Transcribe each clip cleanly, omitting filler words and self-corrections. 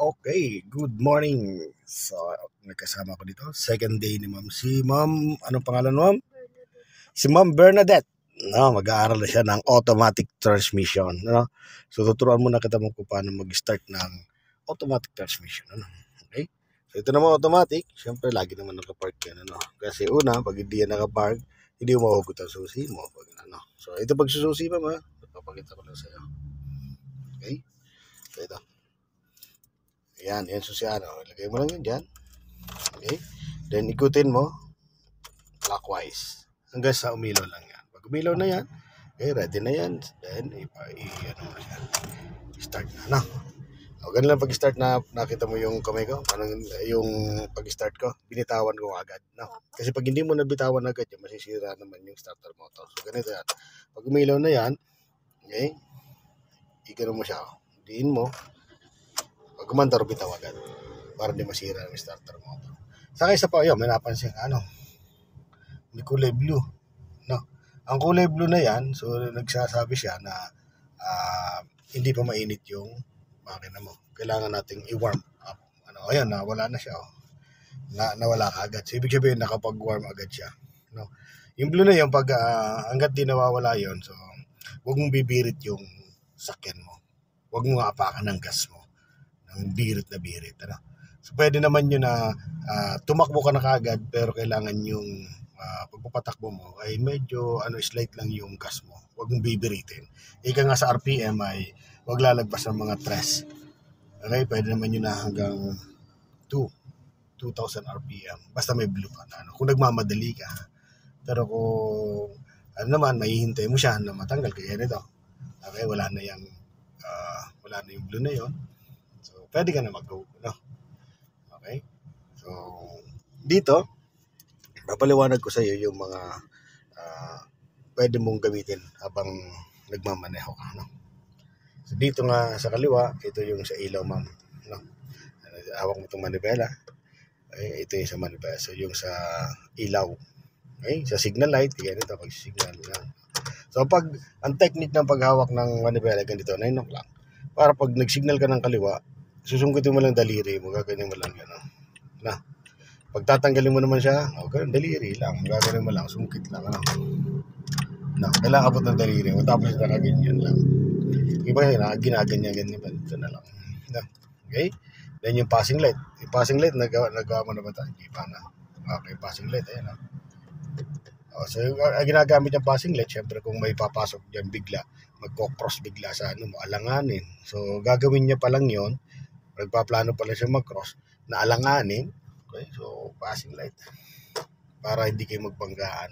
Okay, good morning. So, nagkasama ko dito. Second day ni Ma'am. Si Ma'am, anong pangalan Ma'am? Si Ma'am Bernadette. No, mag-aaral na siya ng automatic transmission. No? So, tuturuan muna kita mo kung paano mag-start ng automatic transmission. Ano? Okay? So, ito naman automatic. Siyempre, lagi naman nakapark yan. Ano? Kasi una, pag hindi yan nakapark, hindi mo mahugot ang susi mo. Pag, ano? So, ito pag sususi pa ma, papakita ko lang sa'yo. Okay? So, ito. Ayan, yan susi ano. Ilagay mo lang yun dyan. Okay? Then, ikutin mo clockwise. Hanggang sa umilaw lang yan. Pag umilaw na yan, okay, ready na yan. Then, ano na yan. Start na. O, ganun lang pag-start na nakita mo yung kamay ko. Parang yung pag-start ko, binitawan ko agad. No? Kasi pag hindi mo nabitawan agad, yan, masisira naman yung starter motor. So, ganito yan. Pag umilaw na yan, okay, igano mo siya. Diin mo. Pag kumandar, bitaw agad. Para hindi masira yung starter motor. Saka isa pa, yun, may napansin, may kulay blue. No? Ang kulay blue na yan, so nagsasabi siya na hindi pa mainit yung makina mo. Kailangan nating i-warm up. Ayan, nawala na siya. Nawala ka agad. So, ibig sabihin, nakapag-warm agad siya. No? Yung blue na yun, pag hanggat di nawawala yun, so huwag mong bibirit yung sakyan mo. Huwag mong apakan ng gas mo. Ng birit na birit. Ano? So, pwede naman yun na tumakbo ka na kaagad, pero kailangan yung pagpapatakbo mo ay medyo slight lang yung gas mo. Huwag mong bibiritin. Ika nga sa RPM ay huwag lalagpas ng mga 3. Okay? Pwede naman yun na hanggang 2,000 RPM. Basta may blue ka na. Kung nagmamadali ka. Pero kung naman, mahihintay mo siya na matanggal. Kaya nito. Okay? Wala na yung blue na yon. So, pwede ka na mag-go. No? Okay? So, dito, papaliwanag ko sa iyo yung mga pwede mong gamitin habang nagmamaneho ka. No? So, dito nga sa kaliwa, ito yung sa ilaw, ma'am. No? Hawak mo itong manibela. Okay? Ito yung sa manibela. So, yung sa ilaw. Okay? Sa signal light, kaya nito pag signal. Yan. So, ang technique ng paghawak ng manibela, ganito, 9 o'clock. Para pag nag-signal ka ng kaliwa, susungkitin mo lang daliri mo, gaganyan mo lang yan. Na. Pag tatanggalin mo naman siya, okay, daliri lang, gaganyan mo lang, sungkit lang. No, kailangan abot ng daliri mo, tapos nakaganyan lang. Iba yun, ginaganyan pa, ito na lang. No. Okay? Then yung passing light. Yung passing light, nagawa mo na ba tayo? Hindi pa na. Okay, passing light, ayan. So, yung ginagamit yung passing light, syempre kung may papasok dyan bigla, magko-cross bigla sa alanganin. So, gagawin niya pa lang yon. Nagpaplano pala siya mag-cross na alanganin. Okay, so passing light. Para hindi kayo magbanggaan.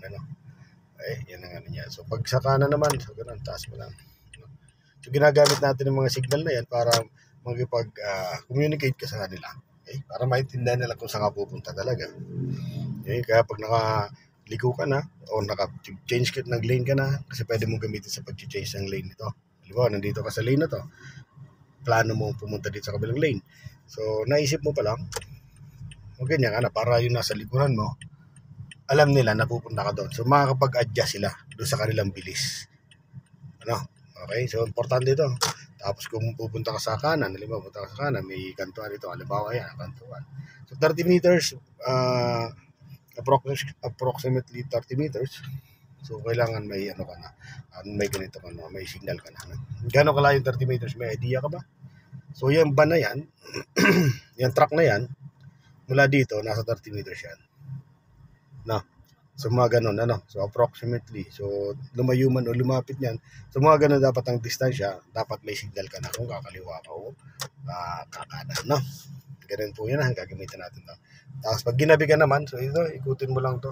Okay, yan ang niya. So, pag sa kanan naman, so ganun, taas mo lang. So, ginagamit natin yung mga signal na yan para magipag-communicate ka sa kanila. Okay, para maintindihan nila kung saan ka pupunta talaga. Okay, kaya pag nakaliko ka na o naka-change ka ng lane ka na, kasi pwede mong gamitin sa pag-change ng lane nito. Halimbawa, nandito ka sa lane na to. Plano mo pumunta dito sa kabilang lane. So, naisip mo pa lang, ganyan ka na, para yung nasa likuran mo, alam nila na pupunta ka doon. So, makakapag-adjust sila doon sa kanilang bilis. Okay? So, importante ito. Tapos, kung pupunta ka sa kanan, halimbawa, pupunta ka sa kanan, may kantuan ito. Halimbawa, yan, kantuan. So, 30 meters, approximately 30 meters. So, kailangan may may ganito ka na, may signal ka na. Gano'ng kalayo yung 30 meters? May idea ka ba? So, yung van na yan, yung truck na yan, mula dito, nasa 30 meters yan. No? So, mga ganun, So, approximately. So, lumayo man o lumapit yan. So, mga ganun dapat ang distansya. Dapat may signal ka na kung kakaliwa ka o kakanan, no? Ganun po yan, gagamitin natin to. Tapos, pag ginabi ka naman, so ito, ikutin mo lang to.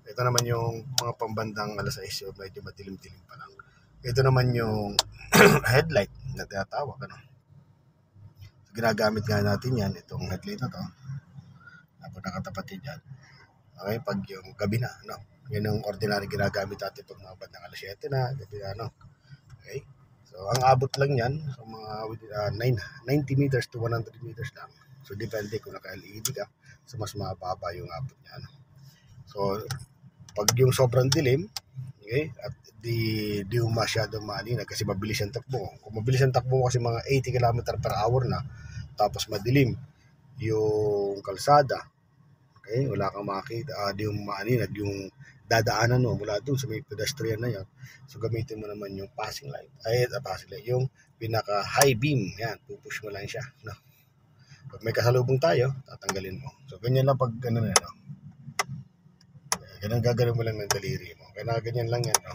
Ito naman yung mga pambandang alas 6, so medyo madilim-dilim pa lang. Ito naman yung headlight na tinatawag. So, ginagamit nga natin yan, itong headlight na to. Tapos nakatapat dyan. Okay, pag yung gabi na, yan ang ordinary ginagamit natin pag mga bandang alas 7 na, gabi na, Okay. So, ang abot lang yan, so mga 90 meters to 100 meters lang. So, depende kung naka-LED ka, so mas mababa yung abot niya. So, pag yung sobrang dilim, okay, at di masyado malinaw kasi mabilis ang takbo. Kung mabilis ang takbo kasi mga 80 km per hour na, tapos madilim yung kalsada, okay, wala kang makita, yung maaninag, yung dadaanan mo mula doon sa may pedestrian na yan. So gamitin mo naman yung passing light, passing light, yung pinaka high beam, yan, pupush mo lang siya, no? Pag may kasalubong tayo, tatanggalin mo. So ganyan lang pag ano na, no? Ganun gagawin mo lang ng daliri mo. Kaya ganyan lang yan, no?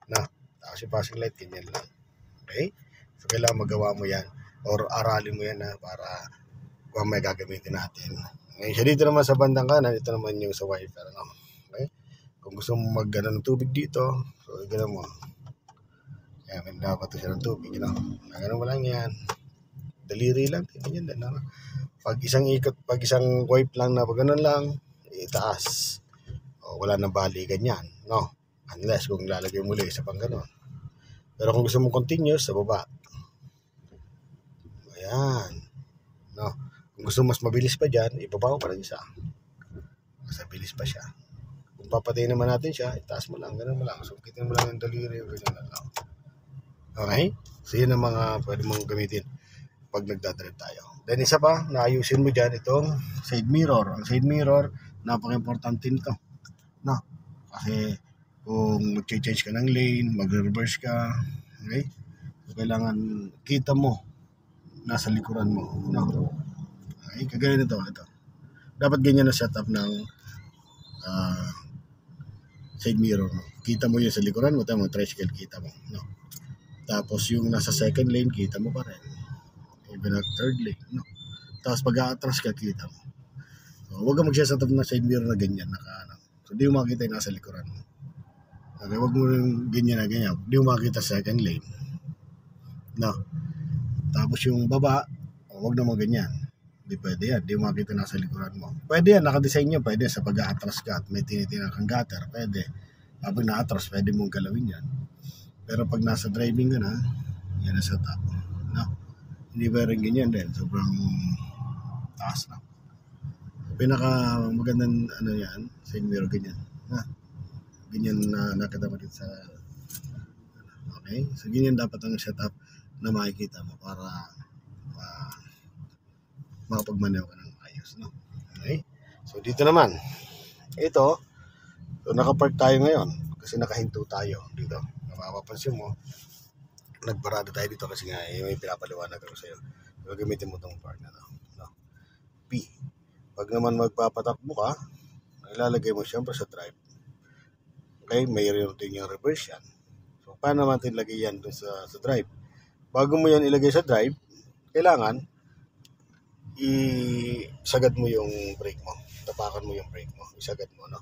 Na, tapos yung passing light, ganyan lang. Okay? So kailangan magawa mo yan or aralin mo yan na para kung may gagamitin natin. Ngayon siya dito naman sa bandang kanan, ito naman yung sa wiper, no? Okay? Kung gusto mo mag-gana ng tubig dito, so gano'n mo. Kaya may dapat siya ng tubig, no? Gano'n mo lang yan. Daliri lang, ganyan din, no? Pag isang ikot, pag isang wipe lang na pag gano'n lang, itaas. O, wala nang bali, ganyan, no? Unless kung lalagay muli sa pang gano'n. Pero kung gusto mong continuous, sa baba. Ayan. No? Kung gusto mas mabilis pa dyan, ibabaw pa rin isa. Mas mabilis pa siya. Kung papatayin naman natin siya, itaas mo lang, gano'n mo lang. So, kitin mo lang yung daliri, gano'n lang. Okay? So, yun ang mga pwede mong gamitin pag nagdadrive tayo. Then isa pa, naayusin mo dyan itong side mirror. Ang side mirror, napaka-importante nito. No? Kasi kung mag-change ka ng lane, mag-reverse ka, okay? So, kailangan kita mo nasa likuran mo. No? Okay? Kagaya nito, ito. Dapat ganyan na setup ng side mirror mo. Kita mo yun sa likuran mo, tama, tricycle, kita mo. No? Tapos yung nasa second lane, kita mo pa rin. Even at third lane, no? Tapos pag-a-atras ka, kita mo. So, huwag ka mag-setup na side mirror na ganyan, naka-ano. So, di mo makita yung nasa likuran mo. Okay, huwag mo rin ganyan na ganyan. Di mo makita second lane. No? Tapos yung baba, huwag naman ganyan. Di pwede yan. Di mo makita nasa likuran mo. Pwede yan, nakadesign nyo. Pwede sa pag-a-atras ka at may tinitinang kang gutter. Pwede. Kapag na-atras, pwede mong galawin yan. Pero pag nasa driving ka na, yan na sa top. No? Hindi ba rin ganyan din? Sobrang taas na. Pinaka magandang ano yan, side mirror ganyan. Ganyan na nakita mo dito sa okay? So ganyan dapat ang setup na makikita mo para makapagmaneho ka ng ayos, no? Okay? So dito naman, ito, so nakapark tayo ngayon kasi nakahinto tayo dito. Mapapansin mo, nagbarado tayo dito kasi nga may pinapaliwanag ako sa iyo. So, gamitin mo itong part na to. No? P. Pag naman magpapatakbo ka, ilalagay mo siyempre sa drive. Okay? Mayroon din yung reverse yan. So, paano natin ilagay yan dun sa drive? Bago mo yan ilagay sa drive, kailangan isagad mo yung brake mo. Tapakan mo yung brake mo. Isagad mo, no?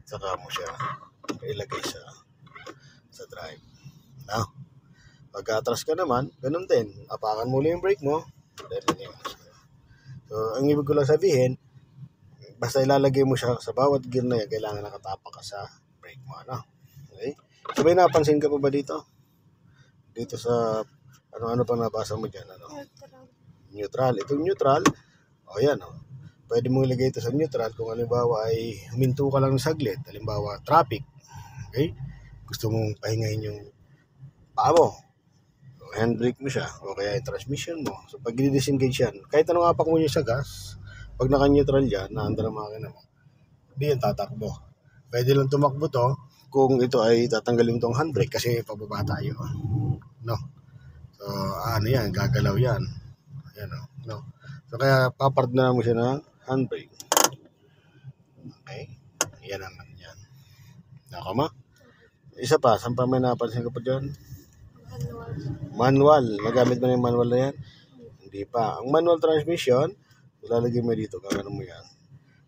Saka mo siya ilagay sa drive. No? Pag-atras ka naman, ganun din. Apakan mo lang yung brake mo. So, ang ibig ko lang sabihin, basta ilalagay mo siya sa bawat gear na yan, kailangan nakatapak ka sa brake mo. Ano? Okay? So, may napansin ka pa ba dito? Dito sa, ano pa nabasa mo dyan? Ano? Neutral. Itong neutral, yan. Pwede mo ilagay ito sa neutral kung halimbawa ay huminto ka lang ng saglit. Halimbawa, traffic. Okay? Gusto mong pahingahin yung paa mo. Handbrake mo siya o kaya yung transmission mo. So pag i-disengage yan, kahit anong apak mo niya sa gas, pag naka-neutral yan, naanda ng makina mo, hindi yan tatakbo. Pwede lang tumakbo to kung ito ay tatanggalin tong handbrake kasi pababa tayo. No? So ano yan, gagalaw yan. Ayan o. No? So kaya papart na mo siya ng handbrake. Okay? Yan naman yan. Nakama? Isa pa, saan pa may napansin ka pa dyan? Manual. Nagamit mo na yung manual na yan? Hindi pa. Ang manual transmission, ilalagay mo dito, gagano mo yan.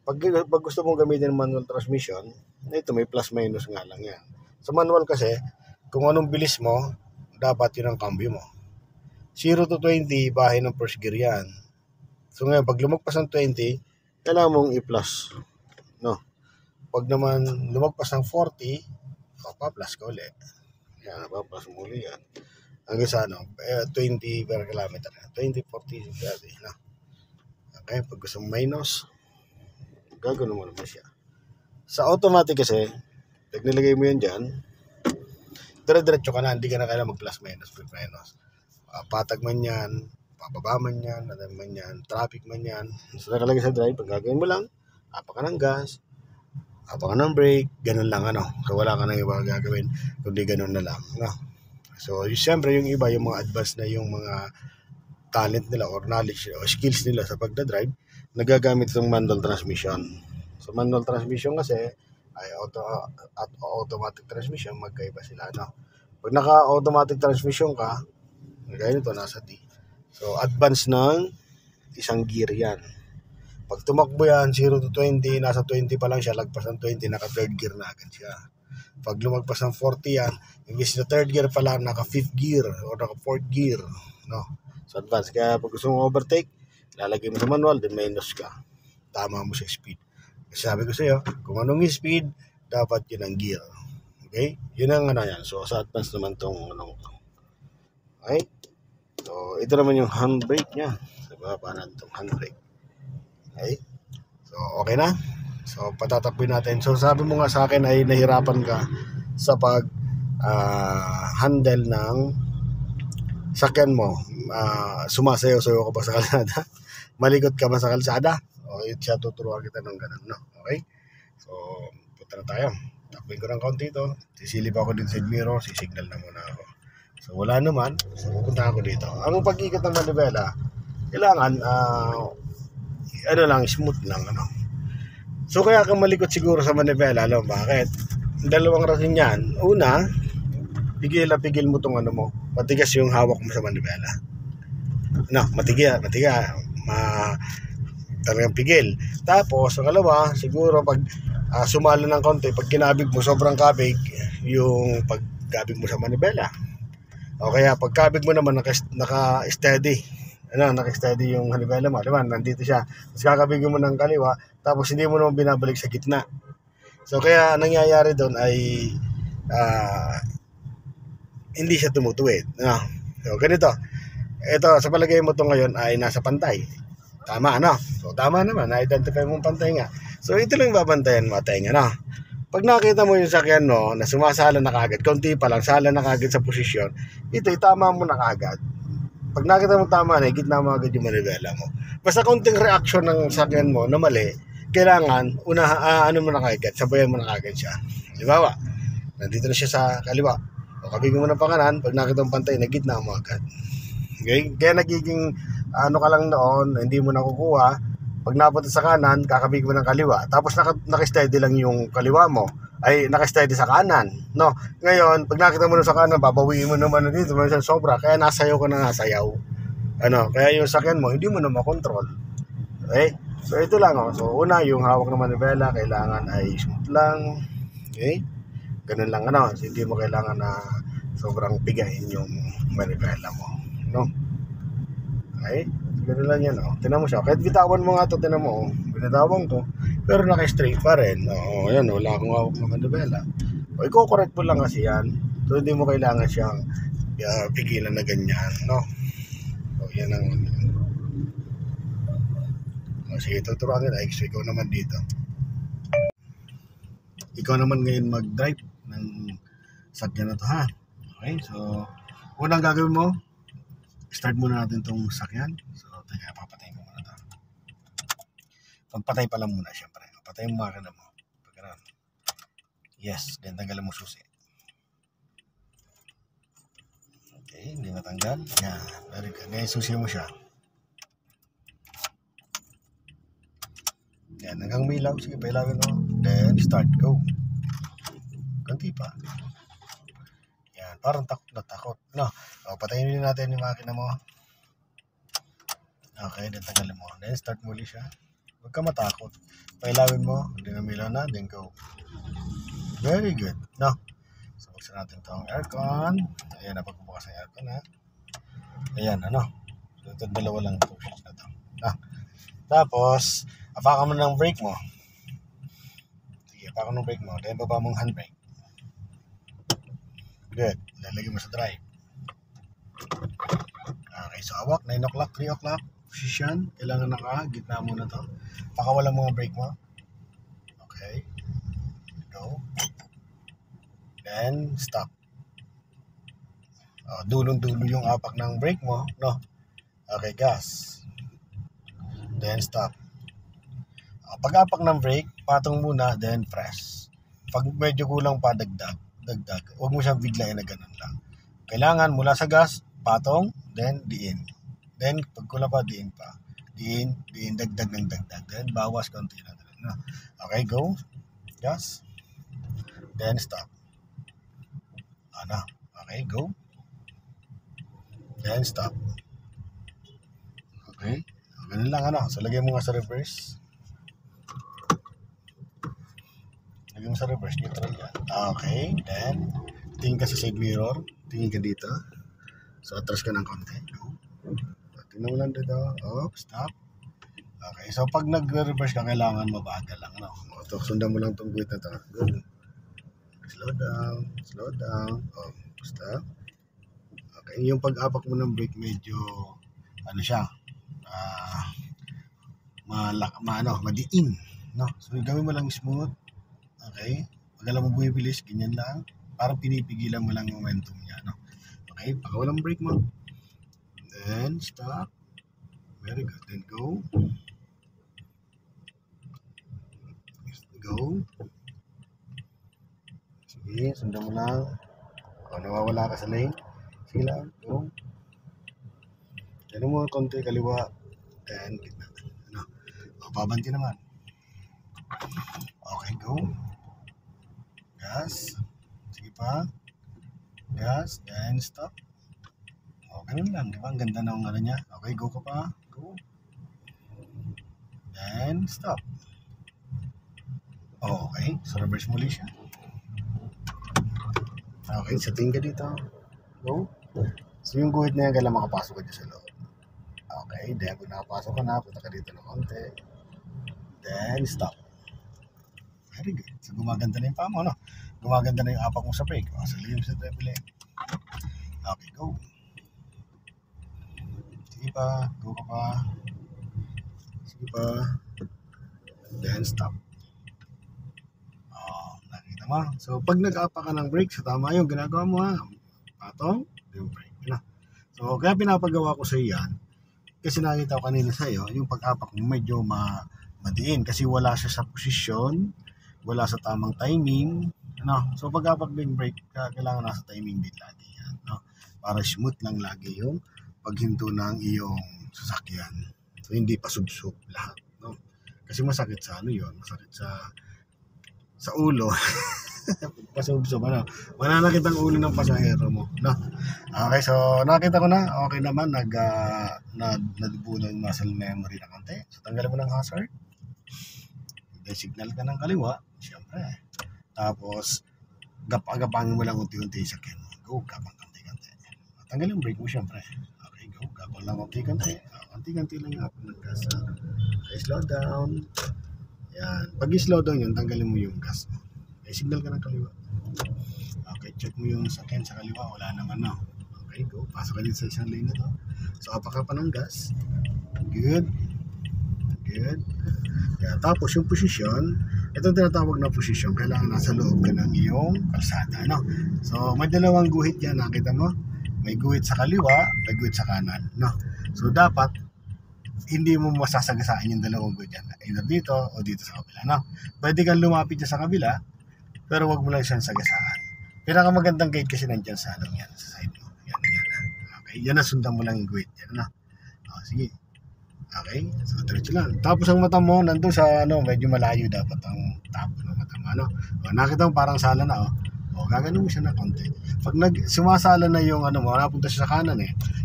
Pag gusto mong gamitin ng manual transmission, ito may plus minus nga lang yan. Sa manual kasi, kung anong bilis mo, dapat yun ang cambio mo. 0 to 20, bahay ng first gear yan. So ngayon, pag lumagpas ng 20, kailangan mong i-plus. No? Pag naman lumagpas ng 40, pa-plus ka ulit. Yan, pa-plus mo ulit yan. Hanggang sa 20 per kilometer. 20, 40, 30. No? Okay, pag gusto mo minus, gagawin mo naman siya. Sa automatic kasi, pag nilagay mo yan dyan, dire-diretso ka na, hindi ka na kailangan mag-plus minus, plus minus. Patag man yan, pababa man yan, ano man yan, traffic man yan. So nakalagay sa drive, pag gagawin mo lang, apa ka ng gas, apa ka ng brake, ganun lang ano. So wala ka nang iba gagawin, kundi ganun na lang. No? So siyempre yung iba, yung mga advanced na yung mga talent nila or knowledge o skills nila sa pagdadrive, nagagamit itong manual transmission. So manual transmission kasi ay automatic transmission, magkaiba sila. No? Pag naka-automatic transmission ka, gaya nito, nasa D. So, advance ng isang gear yan. Pag tumakbo yan, 0 to 20, nasa 20 pa lang siya, lagpas ng 20, naka third gear na agad siya. Pag lumagpas ng 40 yan, imbis na third gear pala, naka fifth gear or naka fourth gear. No? So, advance. Kaya pag gusto mong overtake, lalagay mo sa manual, then minus ka. Tama mo sa speed. Kasi sabi ko sa iyo, kung anong yung speed, dapat yun ang gear. Okay? Yun ang ano yan. So, sa advance naman tong ano. Okay? So, ito naman yung handbrake niya. So, baba natin itong handbrake. Okay? So, okay na? So, patatakbin natin. So, sabi mo nga sa akin ay nahirapan ka sa pag handle ng sakyan mo. Sumasayaw-sayaw ka ba sa kalsada? Malikot ka ba sa kalsada? O, siya tuturuan kita ng ganun, no? Okay? So, punta na tayo. Takbin ko ng konti ito. Sisilip ako dito sa mirror. Sisignal na muna ako. So, wala naman. So, pupunta ako dito. Ang pag-ikot ng manibela, kailangan, ano lang, smooth lang, ano. So, kaya kang malikot siguro sa manibela, alam mo bakit? Dalawang rason yan. Una, pigil mo tong ano mo. Matigas yung hawak mo sa manibela. No, matigas. Talagang pigil. Tapos, ang kalawa, siguro pag sumalo ng konti, pag kinabig mo, sobrang kabig, yung pagkabig mo sa manibela. O kaya pagkabig mo naman naka-steady. Naka-steady yung manibela mo. Diba? Nandito siya. Tapos kakabigin mo ng kaliwa, tapos hindi mo naman binabalik sa gitna. So kaya nangyayari doon ay hindi siya tumutuwid. No? So ganito. Ito, sa palagay mo to ngayon ay nasa pantay. Tama, ano? So tama naman, na-identify mong pantay nga. So ito lang babantayan mo, tayo nga, no? Pag nakita mo yung sakyan mo na sumasala na kagad, konti pa lang, sala na kagad sa posisyon, ito, itama mo na kagad. Pag nakita mo tama na, gitna mo agad yung manibela mo. Basta konting reaction ng sakyan mo na mali, kailangan, ano mo na kagad, sabayan mo na kagad siya. Halimbawa, nandito na siya sa kaliwa. O kabigin mo na pakanan, pag nakita mo pantay, na gitna mo agad. Okay? Kaya nagiging, ano ka lang noon, hindi mo nakukuha. Pag napunta sa kanan, kakabig mo ng kaliwa. Tapos naka-steady lang yung kaliwa mo. Ay, naka-steady sa kanan. No? Ngayon, pag nakita mo na sa kanan, babawiin mo naman dito. Minsan sobra. Kaya nasayaw ka na nasayaw. Kaya yung sakyan mo, hindi mo na makontrol. Okay? So, ito lang. Oh. So, una, yung hawak ng manibela, kailangan ay smooth lang. Okay? Ganun lang. So, hindi mo kailangan na sobrang pigain yung manibela mo. No? Okay? Ganun lang yan, oh. Tinan mo siya. Kahit bitawan mo nga ito, tinan mo, oh. Binatawan ko. Pero naka-straight pa rin. Oo, yan, wala akong hawak ng manibela. O, i-correct mo lang kasi yan. So, hindi mo kailangan siyang pigilan na ganyan, no? O, yan ang sige, tuturuan nila. So, ikaw naman dito. Ikaw naman ngayon mag-drive ng sakyan na to, ha? Okay, so, unang gagawin mo, start muna natin itong sakyan. So, teka, papatayin ko muna ito. Pagpatay pa lang muna, syempre. Patayin mo makina mo. Pagkaroon. Yes, then tanggalan mo susi. Okay, hindi natanggal. Yan, very good. Ngayon, susi mo siya. Yan, hanggang milaw. Sige, pailawin mo. Then, start, go. Ganti pa. Yan, parang takot na takot. No, o, patayin din natin yung makina mo. Okay, then tanggalin mo. Then, start muli siya. Huwag ka matakot. Pailawin mo. Hindi na milaw na, then go. Very good. No, so, buksan natin itong aircon. Ayan, napagbubukas ang aircon, ha. Ayan, ano. So, ito, dalawa lang itong switch na ito. Tapos, apakan mo ng brake mo. Sige, apakan ng brake mo. Then, baba mong handbrake. Good. Lalagay mo sa drive. Okay, so awak. 9 o'clock, 3 o'clock. Position. Kailangan gitna mo na to. Pakawalan mo ang brake mo. Okay. Go. Then, stop. Dulong-dulo yung apak ng brake mo. No? Okay, gas. Then stop. Pag-apak ng brake, patong muna, then press. Pag medyo kulang pa, dagdag. Huwag mo siyang biglayin na ganun lang. Kailangan mula sa gas, patong, then diin. Then pag kulang pa, diin pa. Diin, dagdag ng dagdag. Then bawas konti na. Okay, go. Gas. Then stop. Okay, go. Then stop. Okay. Ganun lang So lagyan mo nga sa reverse. Lagyan mo sa reverse, neutral yan. Okay, then tingin ka sa side mirror. Tingin ka dito. So atras ka ng konti. Go. Tingnan mo lang dito. Stop. Okay, so pag nag-reverse ka, kailangan mabagal lang. Sundan mo lang itong guhit na ito. Go. Slow down. Stop. Okay, yung pag-apak mo ng brake medyo siya, madiin, So gawin mo lang smooth. Okay? Pag alam mo bumibilis, ganyan lang. Parang pinipigilan mo lang yung momentum niya, Okay, pakawalan brake mo. Then stop. Very good. Then go. Sige, sundan mo lang. Kung nawawala ka sa lane, sige lang. Go. Yan mo konti kaliwa. Then gitna. Pabanti naman. Okay, go. Gas. Sige pa. Gas. Then stop. Ganun lang. Diba? Ang ganda ng niya. Okay, go ka pa. Go. Then stop. Okay. So reverse muli siya. Okay, sa tingin ka dito. Go. So yung guhit na yan, kailangan makapasok ka dyan sa loob. Okay, then kung nakapasok ka na, punta ka dito ng konti. Then stop. Very good. So gumaganda na yung paa mo, Gumaganda na yung apak mo sa brake. Sa lilim sa treble. Okay, go. Sige pa. Go ka pa. Sige pa. Then stop. Nakita mo. So pag nag-apak ka ng brake, so tama yung ginagawa mo, patong yung brake. So kaya pinapagawa ko sa yan, kasi nakita ko kanina sa'yo, yung pag-apak mo medyo madiin kasi wala siya sa posisyon, wala sa tamang timing. So pag-apak ng brake, kailangan nasa timing din lagi yan. Para smooth lang lagi yung paghinto ng iyong sasakyan. So hindi pa subsub lahat. Kasi masakit sa masakit sa ulo. Pasubsob, mananakit ang ulo ng pasahero mo, Okay, so nakita ko na, okay naman, nadubulo yung muscle memory na konti. So tanggalin mo ng hazard. Then signal ka ng kaliwa, siyempre. Tapos gapangin mo lang unti-unti sa sakyan mo. Go, gapang kanti-kanti. Tanggalin yung brake mo, siyempre. Okay, go, gapang lang unti-kanti. Kanti-kanti lang yung hapon ng gas. Okay, slow down. Yan. Pag i-slow down yun, tanggalin mo yung gas mo. Okay, signal ka ng kaliwa. Okay, check mo yung sakyan sa kaliwa. Wala naman, Okay, go. Pasok ka din sa isang lane na to. So, apak ka pa ng gas. Good. Yeah, tapos yung posisyon, itong tinatawag na posisyon, kailangan nasa loob ka ng iyong kalsada, So, may dalawang guhit yan, nakita mo? May guhit sa kaliwa, may guhit sa kanan, So, dapat hindi mo masasagasaan yung dalawang guhit yan. Either dito o dito sa kabila, Pwede kang lumapit dyan sa kabila, pero wag mo lang siyang sagasaan. Pinakamagandang guide kasi nandyan sa yan, sa side mo. Yan. Okay, yan na, sundan mo lang yung guhit yan, sige. Okay, so diretso lang. Tapos ang mata mo, nandun sa medyo malayo dapat ang tapo ng mata mo, nakita mo parang sala na, gaganon mo siya na konti. Pag sumasala na yung napunta siya sa kanan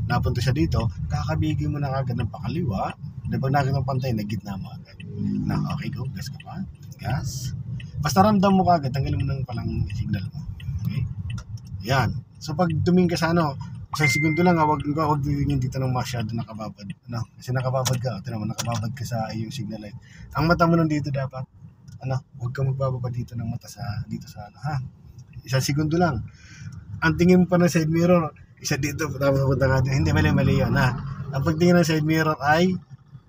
napunta siya dito, kakabigin mo na agad ng pakaliwa. Pag nakita mo pantay, nagitna mo agad. Okay, go, gas ka pa. Gas. Basta ramdam mo agad, tanggalin mo ng palang signal mo. Okay? Yan. So pag tumingin ka sa isang segundo lang, wag tingin dito ng masyado nakababad. Kasi nakababad ka, nakababad ka sa iyong signal light. Ang mata mo nandito dapat, wag kang magbababa dito ng mata dito sa Isang segundo lang. Ang tingin mo pa ng side mirror, isa dito, tapos punta ka dito. Hindi, mali yun, Ang pagtingin ng side mirror ay,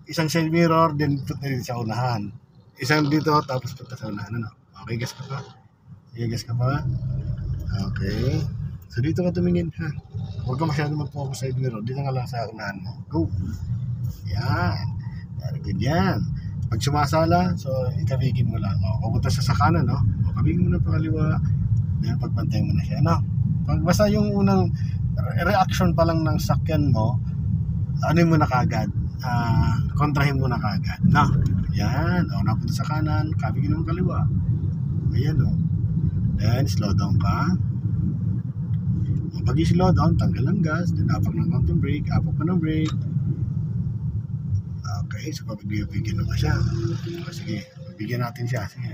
isang side mirror, then punta dito sa unahan. Isang dito, tapos punta sa unahan, Okay, gas ka pa. Sige, gas ka pa. Okay. So dito ka tumingin ha. Huwag ka masyado mag-focus side mirror. Dito ka lang sa unahan mo. Go. Yan. Very good yan. Pag sumasala, so ikabigin mo lang. Pupunta siya sa kanan, no? Kabigin mo na pa kaliwa. Then pagpantay mo na siya, no? Pag basta yung unang reaction pa lang ng sakyan mo, ano mo na kagad? Kontrahin mo na kagad, no? Yan. Napunta sa kanan, kabigin mo kaliwa. Ayan, no? Then slow down ka. Pag i-slow down, tanggal ang gas, then apak ng konting brake, apak pa ng brake. Okay, so pagbigyan naman siya. Sige, bigyan natin siya. Sige.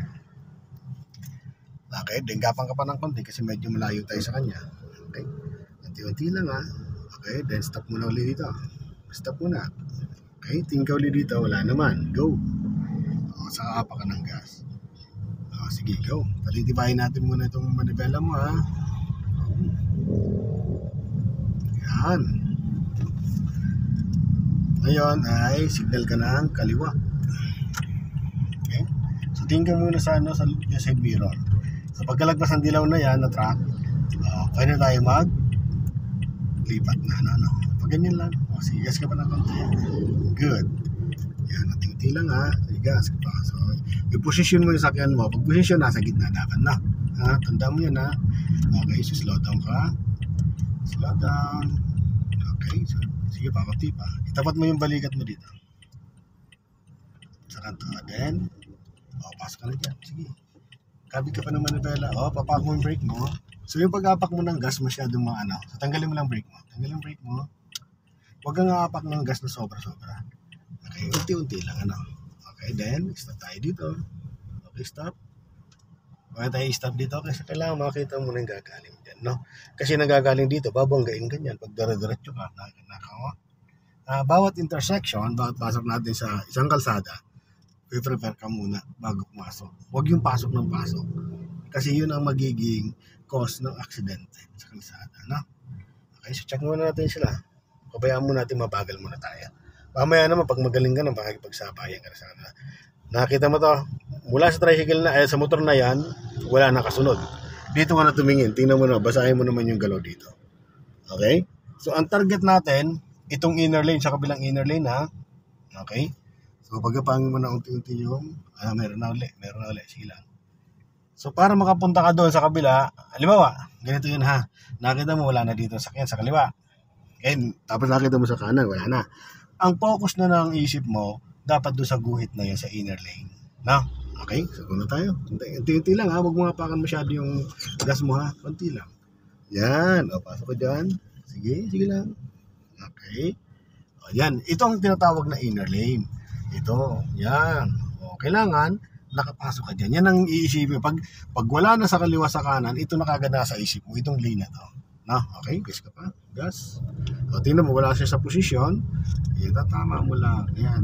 Okay, then gapang ka pa ng konti kasi medyo malayo tayo sa kanya. Okay, unti-unti lang ha. Okay, then stop muna ulit dito. Stop muna. Okay, tingin ka ulit dito, wala naman. Go. Saka apak ka ng gas. Sige, go. Palitibayin natin muna itong manibela mo ha. Yan. Ngayon ay signal ka ng kaliwa. Okay? So tingin ka muna sa side mirror. So pagkalagpas ng dilaw na yan na truck, pwede tayo lipat na. Pag ganyan lang. Sige, gas ka pa ng konti. Good. Yan, natingti lang ha. Gas ka pa. So i-position mo yung sakyan mo. Pag position, nasa gitna dapat na. Tanda mo yan ha. Okay, so slow down ka. Slow down. Okay, so sige pa, konti pa. Itapat mo yung balikat mo dito. Sa kanto. Then, pasok ka na dyan. Sige. Kabig ka pa ng manibela. Papak mo yung brake mo. So yung pag-apak mo ng gas, masyadong so tanggalin mo lang brake mo. Tanggalin yung brake mo. Huwag kang apak ng gas na sobra-sobra. Okay, unti-unti lang, Okay, then, stop tayo dito. Okay, stop. Bakit tayo stop dito? Kasi kailangan makita mo na yung gagaling dyan, no? Kasi nagagaling dito, babanggain ka dyan. Pag dire-diretso ka, bawat intersection, bawat pasok natin sa isang kalsada, prepare ka muna bago pumasok. Huwag yung pasok ng pasok. Kasi yun ang magiging cause ng aksidente sa kalsada, no? Okay, so check muna natin sila. Pabayaan muna natin, mabagal muna tayo. Mamaya naman, pag magaling ka na, makikipagsabayan ka na sa kanila. Nakita mo to, mula sa tricycle na, sa motor na yan, wala na kasunod. Dito ka na tumingin, tingnan mo na, basahin mo naman yung galaw dito. Okay? So, ang target natin, itong inner lane, sa kabilang inner lane ha. Okay? So, pagkapangin mo na unti-unti yung, meron na uli, sige lang. So, para makapunta ka doon sa kabila, halimbawa, ganito yun ha. Nakita mo, wala na dito sakyan sa kaliwa. Okay? Tapos nakita mo sa kanan, wala na. Ang focus na ng isip mo, dapat doon sa guhit na yun sa inner lane. No? Okay? So, kung na tayo. Unti-unti lang ha. Huwag mo hapakan masyado yung gas mo ha. Kunti lang. Yan. Pasok ka dyan. Sige lang. Okay. Yan. Ito ang tinatawag na inner lane. Ito. Yan. Kailangan nakapasok ka dyan. Yan ang iisipin. Pag wala na sa kaliwa sa kanan, ito na kagad na sa isip mo. Itong lane na to. No? Okay? Gas ka pa. Gas. Tingnan mo, wala siya sa posisyon. Itatama mo lang. Yan.